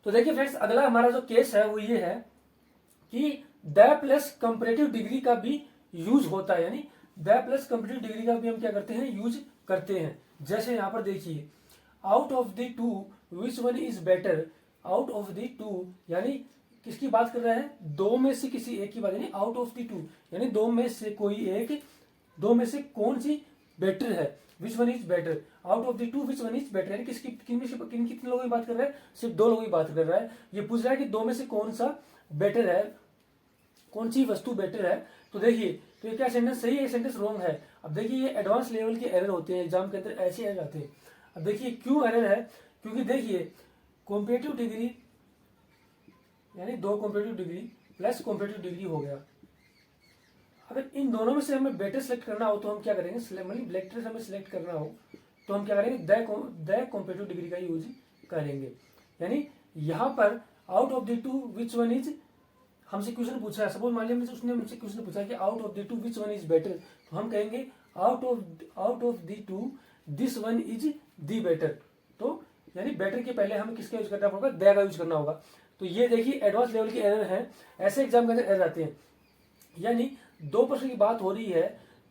तो देखिए फ्रेंड्स, अगला हमारा जो केस है वो ये है कि द प्लस कंपैरेटिव डिग्री का भी यूज होता है, यानी द प्लस कंपैरेटिव डिग्री का भी हम क्या करते हैं, यूज करते हैं। जैसे यहां पर देखिए, out of the two which one is better, out of the two यानी किसकी बात कर रहा है, दो में से किसी एक की बात, यानी आउट ऑफ द टू यानी दो में से कोई एक, दो में से कौन सी बेटर है, which one is better, out of the two which one is better, यानी किसकी कितने लोगों की बात कर रहा है, सिर्फ दो लोगों की बात कर रहा है। ये पूछ रहा है कि दो में से कौन सा बेटर है, कौन सी वस्तु बेटर है। तो देखिए, तो ये क्या सेंटेंस सही है, सेंटेंस रॉन्ग है। अब देखिए, ये एडवांस लेवल के एरर होते हैं, एग्जाम के अंदर ऐसे एरर आते हैं। अब देखिए क्यों एरर है, क्योंकि देखिए कॉम्पिटिटिव डिग्री यानी दो competitive degree plus competitive degree हो गया। अगर इन दोनों में से हमें बेटर सेलेक्ट करना हो तो हम क्या करेंगे, मतलब बेटर हमें सेलेक्ट करना हो तो हम क्या करेंगे, द कॉम्पिटिटिव डिग्री का यूज करेंगे। यानी यहां पर out of the two which one is, हमसे क्वेश्चन पूछा है, सपोज मान लिया उसने हमसे क्वेश्चन पूछा है कि out of the two which one is better, तो हम कहेंगे out of the two this one is the better. तो यानी बेटर के पहले हमें किसका यूज करना होगा, द का यूज करना होगा। तो ये देखिए एडवांस लेवल के एरर हैं, ऐसे एग्जाम के अंदर एरर आते हैं। यानी 2% की बात हो रही है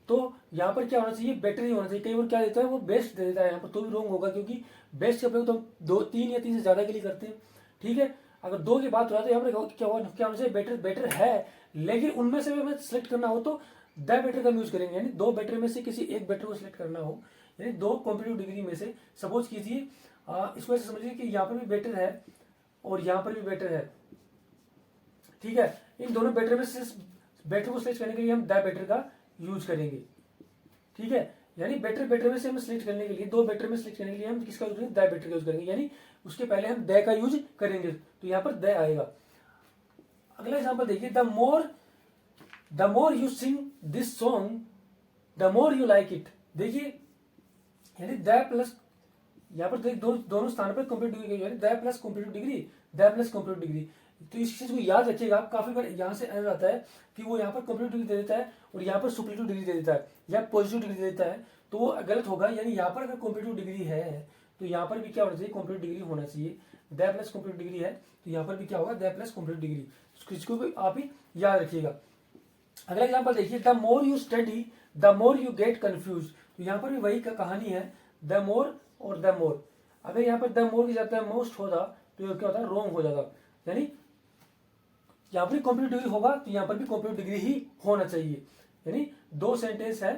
तो यहाँ पर क्या होना चाहिए, बेटर ही होना चाहिए। कई बार क्या देता है वो बेस्ट दे देता है यहाँ पर, तो भी रॉन्ग होगा, क्योंकि बेस्ट का प्रयोग तो हम दो, तीन या तीन से ज्यादा के लिए करते हैं। ठीक है, अगर दो की बात हो रहा है तो यहाँ पर क्या होना चाहिए, बेटर बेटर है, लेकिन उनमें से हमें सिलेक्ट करना हो तो द बेटर का यूज करेंगे। यानी दो बेटर में से किसी एक बेटर को सिलेक्ट करना हो, यानी दो कॉम्पिटिटिव डिग्री में से, सपोज कीजिए इसको ऐसे समझिए कि यहाँ पर भी बेटर है और यहाँ पर भी बेटर है। ठीक है, इन दोनों बेटर में से बेटर को सिलेक्ट करने के लिए हम द बेटर का यूज करेंगे। ठीक है, यानी बेटर में से हम सिलेक्ट करने के लिए, दो बेटर में सिलेक्ट करने के लिए हम किसका यूज करेंगे, द बेटर का यूज करेंगे। यानी उसके पहले हम द का यूज करेंगे, तो यहां पर द आएगा। अगला एग्जांपल देखिए, the more you sing this song the more you like it. देखिए, यानी द प्लस, यहाँ पर दोनों स्थान पर कंप्लीट डिग्री, यानी the plus complete degree, the plus complete degree. तो इस चीज को याद रखिएगा, काफी बार यहाँ से एरर आता है कि वो यहाँ पर कंप्लीट डिग्री दे देता है और यहाँ पर सुपरलेटिव डिग्री दे देता है या पॉजिटिव डिग्री दे देता है, तो वो गलत होगा। यानी यहाँ पर अगर कॉम्पिटिटिव डिग्री है तो यहाँ पर भी क्या होना चाहिए, कॉम्पिटिटिव डिग्री होना चाहिए। द प्लस कॉम्पिटिटिव डिग्री है तो यहाँ पर भी क्या होगा, द प्लस कॉम्पिटिटिव डिग्री। इसको भी आप ही याद रखिएगा। अगला एग्जाम्पल देखिए, the more you study the more you get confuse. तो यहाँ पर भी वही कहानी है, द मोर और द मोर। अगर यहाँ पर द मोर की जाता है मोस्ट होता तो क्या होता है, रॉन्ग हो जाता। यानी यहाँ पर कॉम्पिटिटिव डिग्री होगा तो यहाँ पर भी कॉम्पिटिटिव डिग्री ही होना चाहिए। यानी दो सेंटेंस है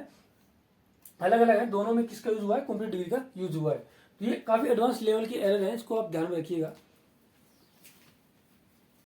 अलग अलग है, दोनों में किसका यूज हुआ है, कॉम्पिटिटिव डिग्री का यूज हुआ है। तो ये काफी एडवांस लेवल के एरर है, इसको आप ध्यान में रखिएगा।